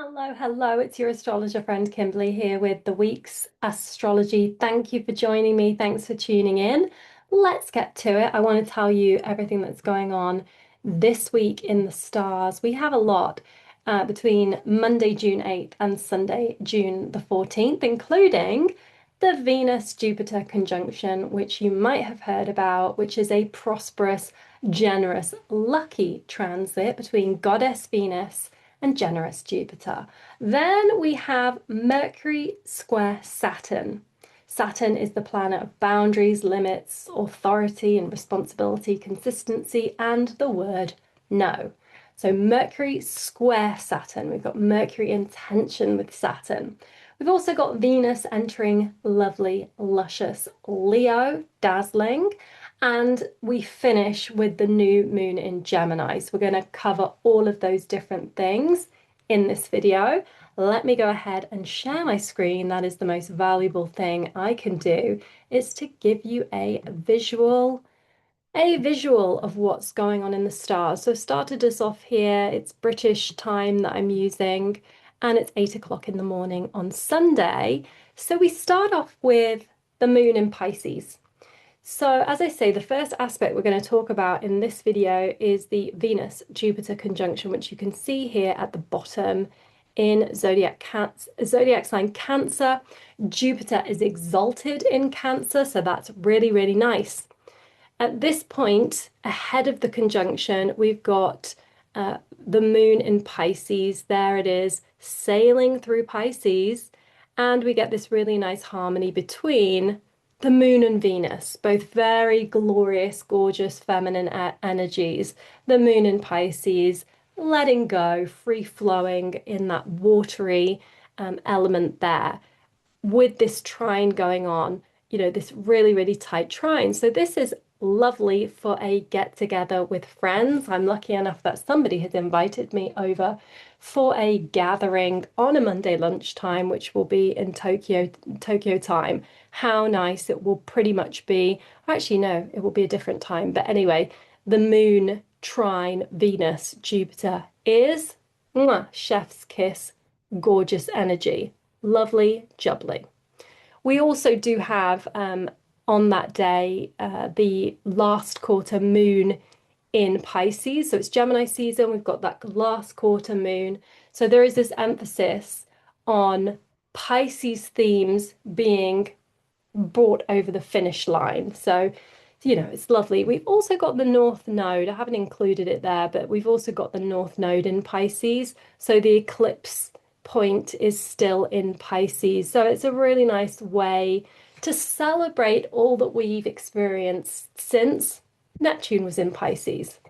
Hello, hello. It's your astrologer friend Kimberly here with the week's astrology. Thank you for joining me. Thanks for tuning in. Let's get to it. I want to tell you everything that's going on this week in the stars. We have a lot between Monday, June 8th and Sunday, June the 14th, including the Venus-Jupiter conjunction, which you might have heard about, which is a prosperous, generous, lucky transit between Goddess Venus and generous Jupiter. Then we have Mercury square Saturn. Saturn is the planet of boundaries, limits, authority and responsibility, consistency, and the word no. So Mercury square Saturn. We've got Mercury in tension with Saturn. We've also got Venus entering lovely, luscious Leo, dazzling. And we finish with the new moon in Gemini. So we're going to cover all of those different things in this video. Let me go ahead and share my screen. That is the most valuable thing I can do, is to give you a visual of what's going on in the stars. So I've started us off here. It's British time that I'm using, and it's 8 o'clock in the morning on Sunday. So we start off with the moon in Pisces. So as I say, the first aspect we're going to talk about in this video is the Venus-Jupiter conjunction, which you can see here at the bottom in zodiac sign Cancer. Jupiter is exalted in Cancer, so that's really, really nice. At this point, ahead of the conjunction, we've got the moon in Pisces. There it is, sailing through Pisces, and we get this really nice harmony between the moon and Venus, both very glorious, gorgeous, feminine energies. The moon in Pisces, letting go, free flowing in that watery element there, with this trine going on, this really, really tight trine. So this is lovely for a get together with friends. I'm lucky enough that somebody has invited me over for a gathering on a Monday lunchtime, which will be in Tokyo time. How nice it will pretty much be. Actually, no, it will be a different time. But anyway, the moon trine Venus Jupiter is chef's kiss, gorgeous energy, lovely jubbly. We also do have on that day the last quarter moon in Pisces. So it's Gemini season. We've got that last quarter moon. So there is this emphasis on Pisces themes being brought over the finish line. So, it's lovely. We've also got the North Node. I haven't included it there, but we've also got the North Node in Pisces. So the eclipse point is still in Pisces. So it's a really nice way to celebrate all that we've experienced since Neptune was in Pisces.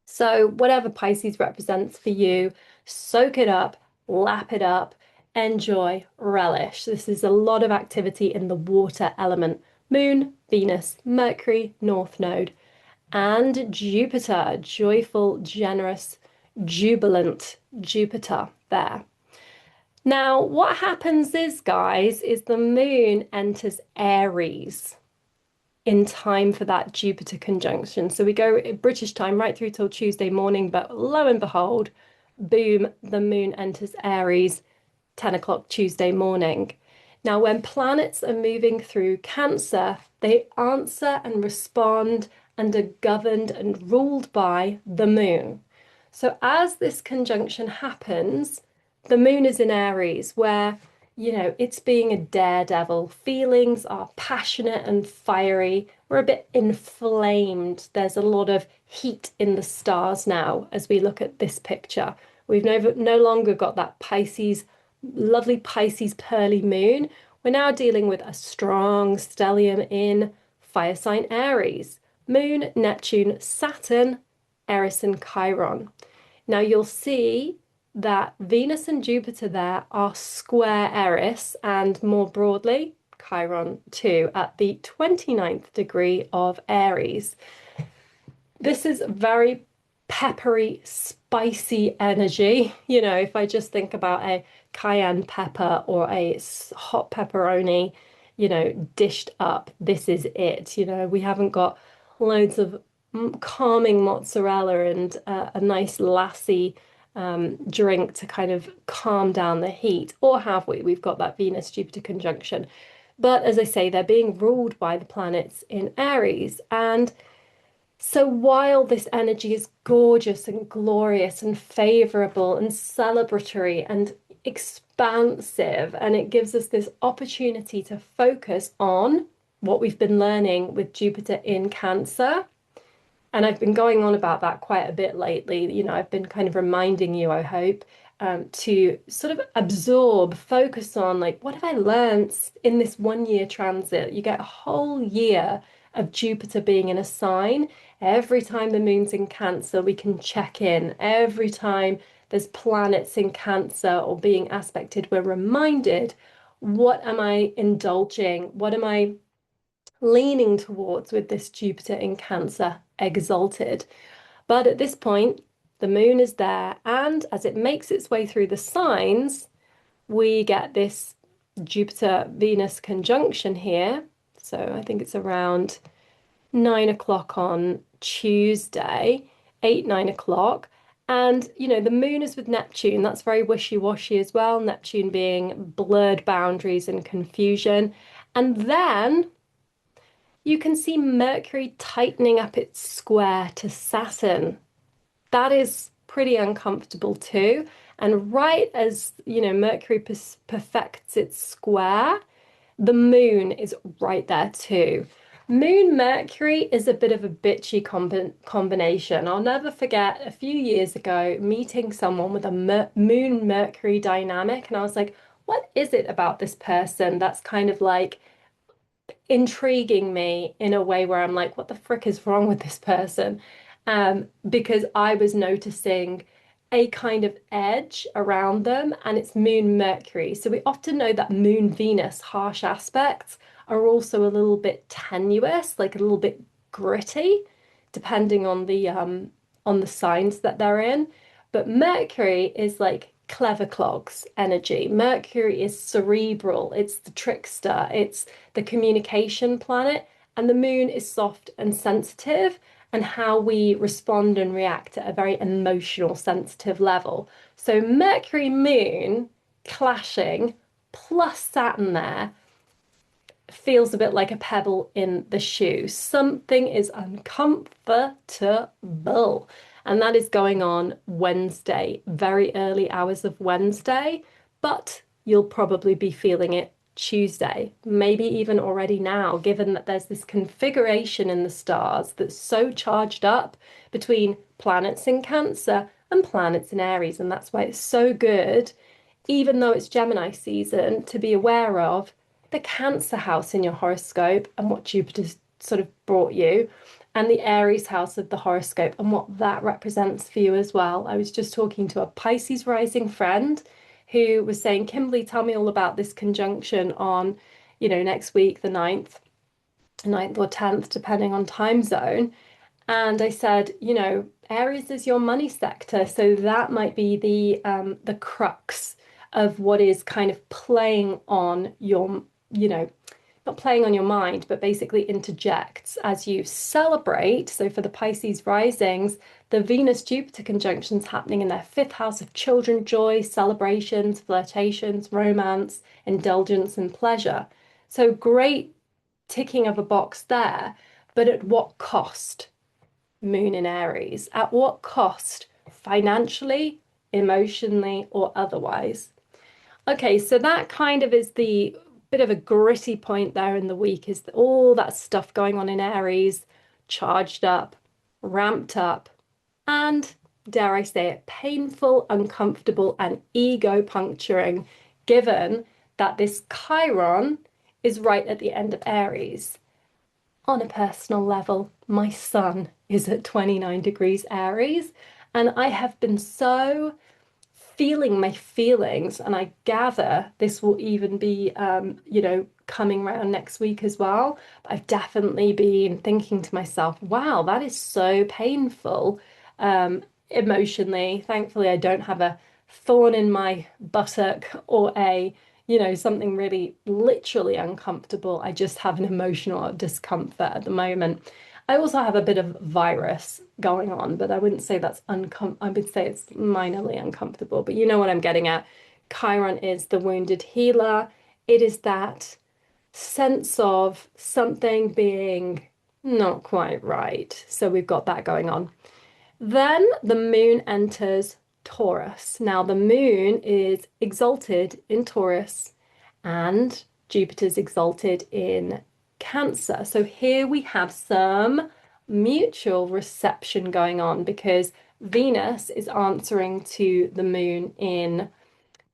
So whatever Pisces represents for you, soak it up, lap it up, enjoy, relish. This is a lot of activity in the water element. Moon, Venus, Mercury, North Node, and Jupiter, joyful, generous, jubilant Jupiter there. Now, what happens is, guys, is the moon enters Aries in time for that Jupiter conjunction. So we go British time right through till Tuesday morning, but lo and behold, boom, the moon enters Aries, 10 o'clock Tuesday morning. Now, when planets are moving through Cancer, they answer and respond and are governed and ruled by the moon. So as this conjunction happens, the moon is in Aries, where, it's being a daredevil. Feelings are passionate and fiery. We're a bit inflamed. There's a lot of heat in the stars now as we look at this picture. We've no longer got that Pisces, lovely Pisces pearly moon. We're now dealing with a strong stellium in fire sign Aries. Moon, Neptune, Saturn, Eris and Chiron. Now you'll see that Venus and Jupiter there are square Eris, and more broadly, Chiron too, at the 29th degree of Aries. This is very peppery, spicy energy. If I just think about a cayenne pepper or a hot pepperoni, dished up, this is it. We haven't got loads of calming mozzarella and a nice lassi drink to kind of calm down the heat. Or have we? We've got that Venus-Jupiter conjunction. But as I say, they're being ruled by the planets in Aries. And so while this energy is gorgeous and glorious and favorable and celebratory and expansive, and it gives us this opportunity to focus on what we've been learning with Jupiter in Cancer. And I've been going on about that quite a bit lately. I've been kind of reminding you, I hope, to sort of absorb, focus on like, what have I learned in this 1 year transit? You get a whole year of Jupiter being in a sign. Every time the moon's in Cancer, we can check in. Every time there's planets in Cancer or being aspected, we're reminded, what am I indulging? What am I leaning towards with this Jupiter in Cancer exalted? But at this point, the moon is there, and as it makes its way through the signs, we get this Jupiter-Venus conjunction here. So I think it's around 9 o'clock on Tuesday, 8, 9 o'clock. And, the moon is with Neptune. That's very wishy-washy as well. Neptune being blurred boundaries and confusion. And then you can see Mercury tightening up its square to Saturn. That is pretty uncomfortable too. And right as, Mercury perfects its square, the moon is right there too. Moon Mercury is a bit of a bitchy combination. I'll never forget a few years ago meeting someone with a Moon Mercury dynamic, and I was like, what is it about this person that's kind of like intriguing me in a way where I'm like, what the frick is wrong with this person? Because I was noticing a kind of edge around them, and it's Moon Mercury. So we often know that Moon Venus harsh aspects are also a little bit tenuous, like a little bit gritty, depending on the signs that they're in. But Mercury is like clever clogs energy. Mercury is cerebral, it's the trickster, it's the communication planet, and the moon is soft and sensitive, and how we respond and react at a very emotional, sensitive level. So Mercury moon clashing plus Saturn there feels a bit like a pebble in the shoe. Something is uncomfortable. And that is going on Wednesday, very early hours of Wednesday, but you'll probably be feeling it Tuesday, maybe even already now, given that there's this configuration in the stars that's so charged up between planets in Cancer and planets in Aries. And that's why it's so good, even though it's Gemini season, to be aware of the Cancer house in your horoscope and what Jupiter's sort of brought you, and the Aries house of the horoscope and what that represents for you as well. I was just talking to a Pisces rising friend who was saying, Kimberly, tell me all about this conjunction on, next week, the 9th or 10th, depending on time zone. And I said, Aries is your money sector, so that might be the crux of what is kind of playing on your, not playing on your mind, but basically interjects as you celebrate. So for the Pisces risings, the Venus-Jupiter conjunction's happening in their fifth house of children, joy, celebrations, flirtations, romance, indulgence, and pleasure. So great ticking of a box there, but at what cost? Moon in Aries. At what cost? Financially, emotionally, or otherwise? Okay, so that kind of is the bit of a gritty point there in the week, is all that stuff going on in Aries, charged up, ramped up, and dare I say it, painful, uncomfortable, and ego puncturing, given that this Chiron is right at the end of Aries. On a personal level, my sun is at 29 degrees Aries, and I have been so feeling my feelings, and I gather this will even be, coming around next week as well. But I've definitely been thinking to myself, wow, that is so painful, emotionally. Thankfully, I don't have a thorn in my buttock or something really literally uncomfortable. I just have an emotional discomfort at the moment. I also have a bit of virus going on, but I wouldn't say that's I would say it's minorly uncomfortable, but you know what I'm getting at. Chiron is the wounded healer. It is that sense of something being not quite right. So we've got that going on. Then the moon enters Taurus. Now, the moon is exalted in Taurus and Jupiter's exalted in Cancer. So here we have some mutual reception going on because Venus is answering to the moon in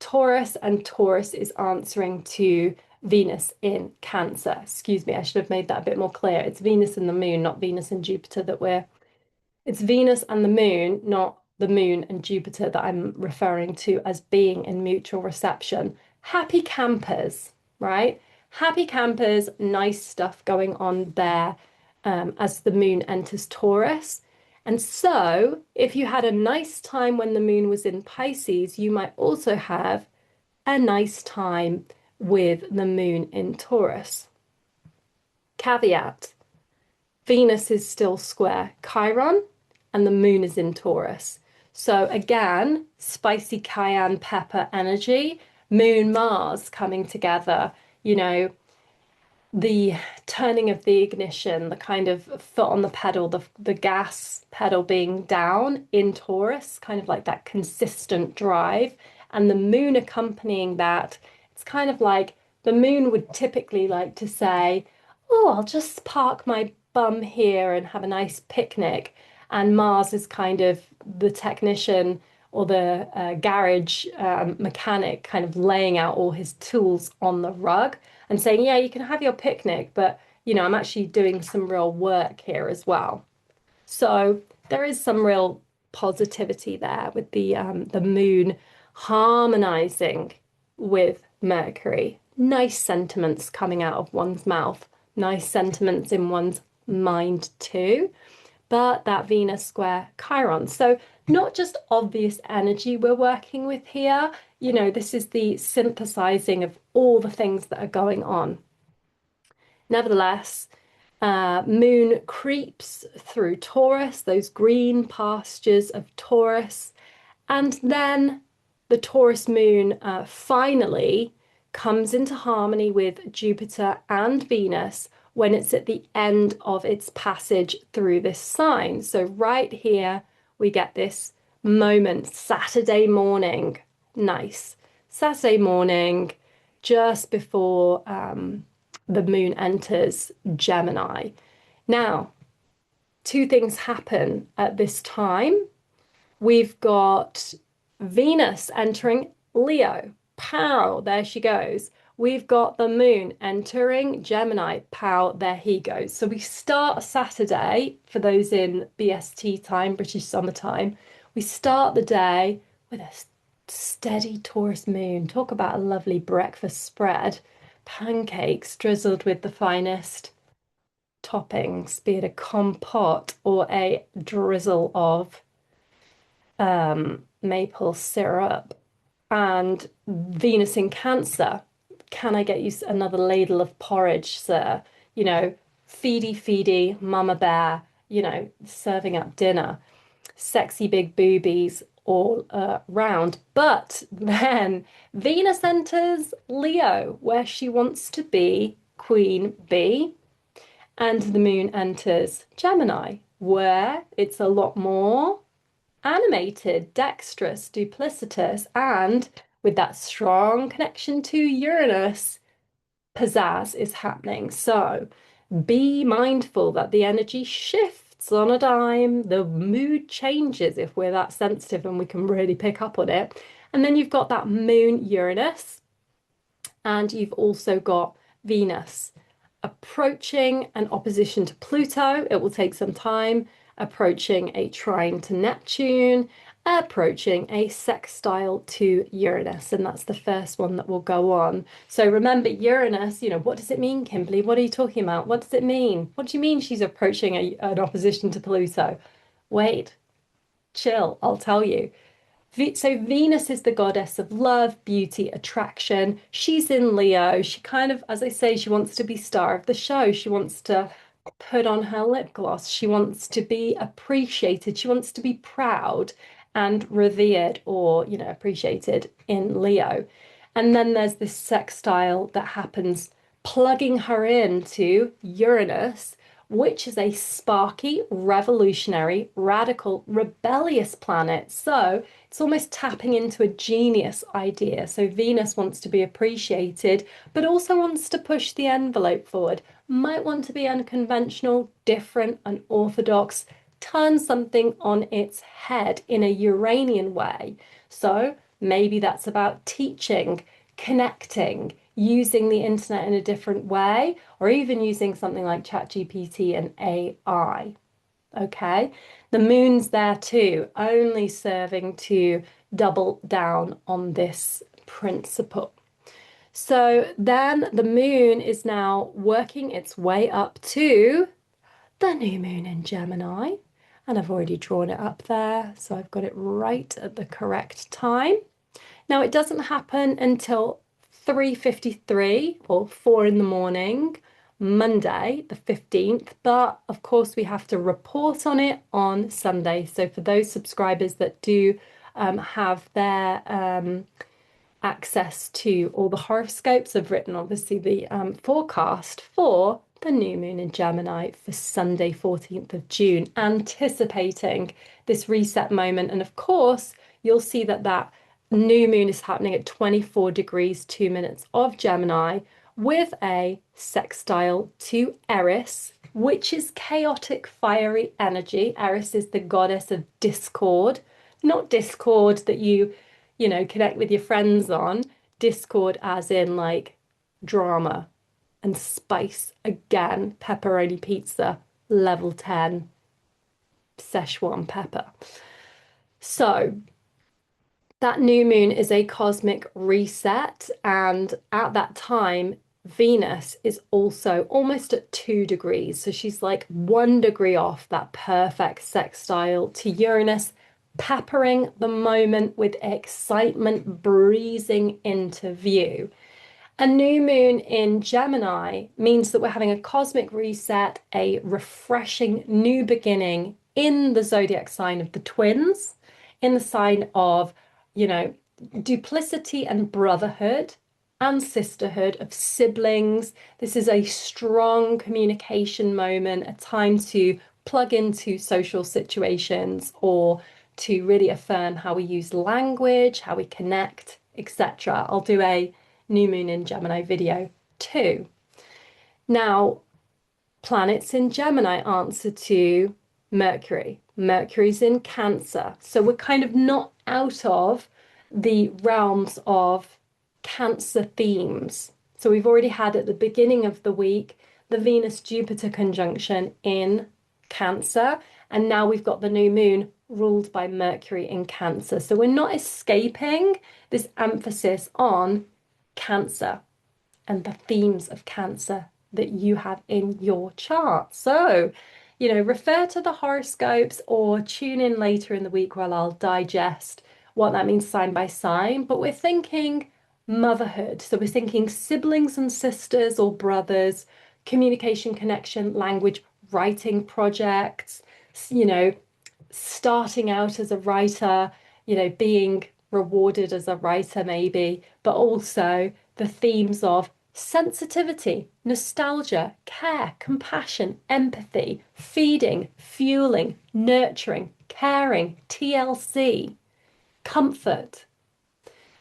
Taurus, and Taurus is answering to Venus in Cancer. Excuse me, I should have made that a bit more clear. It's Venus and the moon, not Venus and Jupiter that we're it's Venus and the moon, not the moon and Jupiter that I'm referring to as being in mutual reception. Happy campers, right? Happy campers, nice stuff going on there as the moon enters Taurus. And so, if you had a nice time when the moon was in Pisces, you might also have a nice time with the moon in Taurus. Caveat. Venus is still square Chiron and the moon is in Taurus. So again, spicy cayenne pepper energy, moon Mars coming together, you know, the turning of the ignition, the kind of foot on the pedal, the gas pedal being down in Taurus, kind of like that consistent drive, and the moon accompanying that. It's kind of like the moon would typically like to say, "Oh, I'll just park my bum here and have a nice picnic." And Mars is kind of the technician or the garage mechanic kind of laying out all his tools on the rug and saying, yeah, you can have your picnic, but I'm actually doing some real work here as well. So there is some real positivity there with the moon harmonizing with Mercury. Nice sentiments coming out of one's mouth, nice sentiments in one's mind too. But that Venus square Chiron. So not just obvious energy we're working with here. This is the synthesizing of all the things that are going on. Nevertheless, moon creeps through Taurus, those green pastures of Taurus, and then the Taurus moon finally comes into harmony with Jupiter and Venus when it's at the end of its passage through this sign. So right here, we get this moment, Saturday morning. Nice. Saturday morning, just before the moon enters Gemini. Now, two things happen at this time. We've got Venus entering Leo. Pow, there she goes. We've got the moon entering Gemini. Pow, there he goes. So we start Saturday, for those in BST time, British summer time, we start the day with a steady Taurus moon. Talk about a lovely breakfast spread. Pancakes drizzled with the finest toppings, be it a compote or a drizzle of maple syrup. And Venus in Cancer. Can I get you another ladle of porridge, sir? Feedy, feedy, mama bear, serving up dinner. Sexy big boobies all round. But then Venus enters Leo, where she wants to be queen bee, and the moon enters Gemini, where it's a lot more animated, dexterous, duplicitous, and with that strong connection to Uranus, pizzazz is happening. So be mindful that the energy shifts on a dime, the mood changes if we're that sensitive and we can really pick up on it. And then you've got that moon Uranus, and you've also got Venus approaching an opposition to Pluto. It will take some time, approaching a trine to Neptune, approaching a sextile to Uranus. And that's the first one that will go on. So remember, Uranus, what does it mean, Kimberly? What are you talking about? What does it mean? What do you mean she's approaching an opposition to Pluto? Wait, chill, I'll tell you. So Venus is the goddess of love, beauty, attraction. She's in Leo. She kind of, as I say, she wants to be star of the show. She wants to put on her lip gloss. She wants to be appreciated. She wants to be proud and revered or, appreciated in Leo. And then there's this sextile that happens plugging her into Uranus, which is a sparky, revolutionary, radical, rebellious planet. So it's almost tapping into a genius idea. So Venus wants to be appreciated, but also wants to push the envelope forward, might want to be unconventional, different, unorthodox, turn something on its head in a Uranian way. So maybe that's about teaching, connecting, using the internet in a different way, or even using something like ChatGPT and AI. Okay, the moon's there too, only serving to double down on this principle. So then the moon is now working its way up to the new moon in Gemini. And I've already drawn it up there, so I've got it right at the correct time. Now it doesn't happen until 3:53 or 4 in the morning, Monday, the 15th, but of course we have to report on it on Sunday. So for those subscribers that do have their access to all the horoscopes, I've written obviously the forecast for the new moon in Gemini for Sunday, 14th of June, anticipating this reset moment. And of course, you'll see that that new moon is happening at 24 degrees 2 minutes of Gemini with a sextile to Eris, which is chaotic, fiery energy. Eris is the goddess of discord, not discord that you connect with your friends on, discord as in like drama and spice. Again, pepperoni pizza, level 10, Szechuan pepper. So that new moon is a cosmic reset, and at that time, Venus is also almost at 2 degrees. So she's like 1 degree off that perfect sextile to Uranus, peppering the moment with excitement breezing into view. A new moon in Gemini means that we're having a cosmic reset, a refreshing new beginning in the zodiac sign of the twins, in the sign of, you know, duplicity and brotherhood and sisterhood of siblings. This is a strong communication moment, a time to plug into social situations or to really affirm how we use language, how we connect, etc. I'll do a new moon in Gemini video too. Now, planets in Gemini answer to Mercury. Mercury's in Cancer. So we're kind of not out of the realms of Cancer themes. So we've already had at the beginning of the week the Venus-Jupiter conjunction in Cancer, and now we've got the new moon ruled by Mercury in Cancer. So we're not escaping this emphasis on Cancer and the themes of Cancer that you have in your chart. So, refer to the horoscopes or tune in later in the week where I'll digest what that means sign by sign. But we're thinking motherhood. So we're thinking siblings and sisters or brothers, communication, connection, language, writing projects, starting out as a writer, being rewarded as a writer maybe, but also the themes of sensitivity, nostalgia, care, compassion, empathy, feeding, fueling, nurturing, caring, TLC, comfort.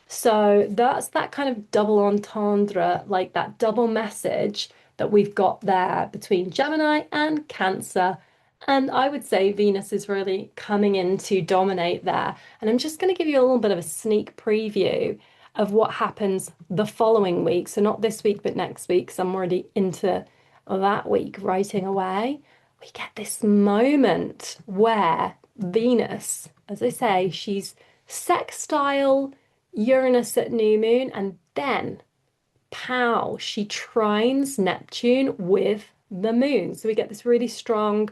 So that's that kind of double entendre, like that double message that we've got there between Gemini and Cancer. And I would say Venus is really coming in to dominate there. And I'm just going to give you a little bit of a sneak preview of what happens the following week. So not this week, but next week, because I'm already into that week writing away. We get this moment where Venus, as I say, she's sextile Uranus at new moon, and then pow, she trines Neptune with the moon. So we get this really strong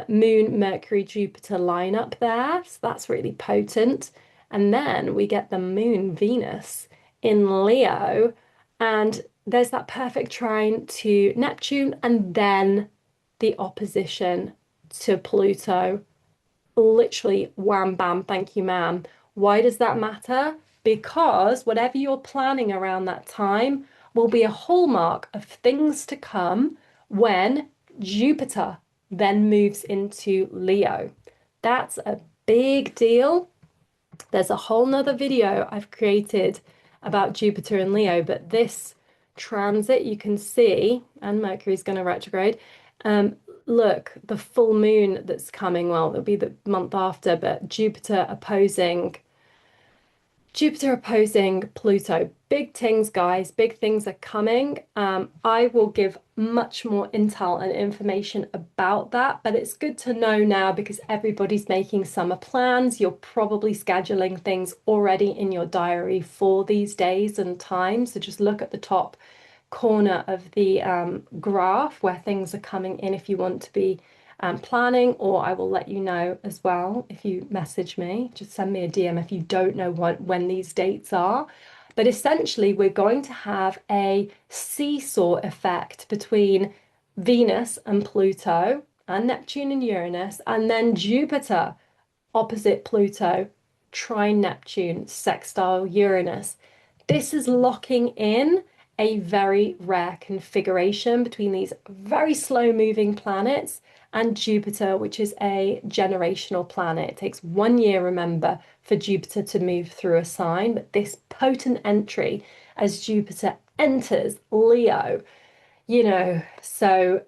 Moon, Mercury, Jupiter lineup there. So that's really potent. And then we get the Moon, Venus in Leo. And there's that perfect trine to Neptune and then the opposition to Pluto. Literally, wham bam, thank you, ma'am. Why does that matter? Because whatever you're planning around that time will be a hallmark of things to come when Jupiter then moves into Leo. That's a big deal. There's a whole nother video I've created about Jupiter and Leo, but this transit you can see, and Mercury's going to retrograde. Look, the full moon that's coming, well, it'll be the month after, but Jupiter opposing Pluto. Big things, guys. Big things are coming. I will give much more intel and information about that, but it's good to know now because everybody's making summer plans. You're probably scheduling things already in your diary for these days and times. So just look at the top corner of the graph where things are coming in if you want to be planning, or I will let you know as well if you message me. Just send me a DM if you don't know when these dates are. But essentially, we're going to have a seesaw effect between Venus and Pluto and Neptune and Uranus, and then Jupiter opposite Pluto, trine Neptune, sextile Uranus. This is locking in a very rare configuration between these very slow moving planets and Jupiter, which is a generational planet. It takes 1 year, remember, for Jupiter to move through a sign, but this potent entry as Jupiter enters Leo, so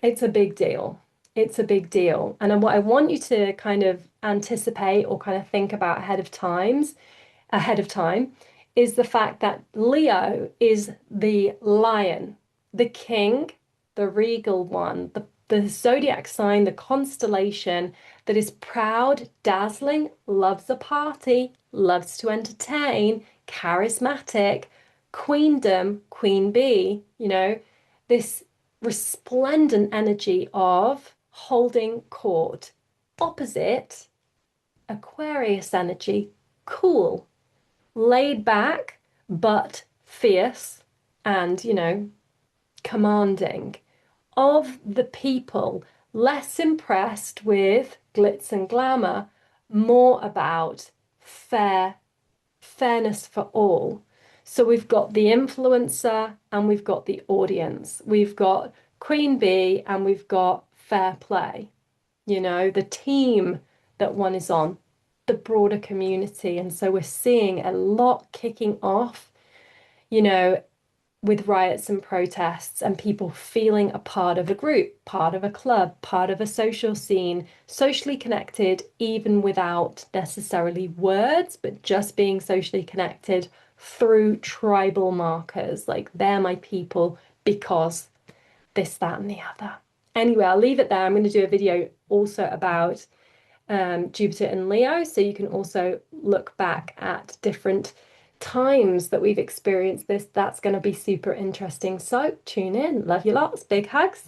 it's a big deal. It's a big deal. And what I want you to kind of anticipate or kind of think about ahead of time is the fact that Leo is the lion, the king, the regal one, the zodiac sign, the constellation that is proud, dazzling, loves a party, loves to entertain, charismatic, queendom, queen bee, this resplendent energy of holding court. Opposite, Aquarius energy, cool, laid back, but fierce and, commanding. Of the people, less impressed with glitz and glamour, more about fairness for all. So we've got the influencer and we've got the audience. We've got Queen Bee and we've got fair play, the team that one is on, the broader community. And so we're seeing a lot kicking off, with riots and protests and people feeling a part of a group, part of a club, part of a social scene, socially connected, even without necessarily words, but just being socially connected through tribal markers, like they're my people because this, that, and the other. Anyway, I'll leave it there. I'm going to do a video also about Jupiter and Leo, so you can also look back at different times that we've experienced this. That's going to be super interesting. So tune in. Love you lots. Big hugs.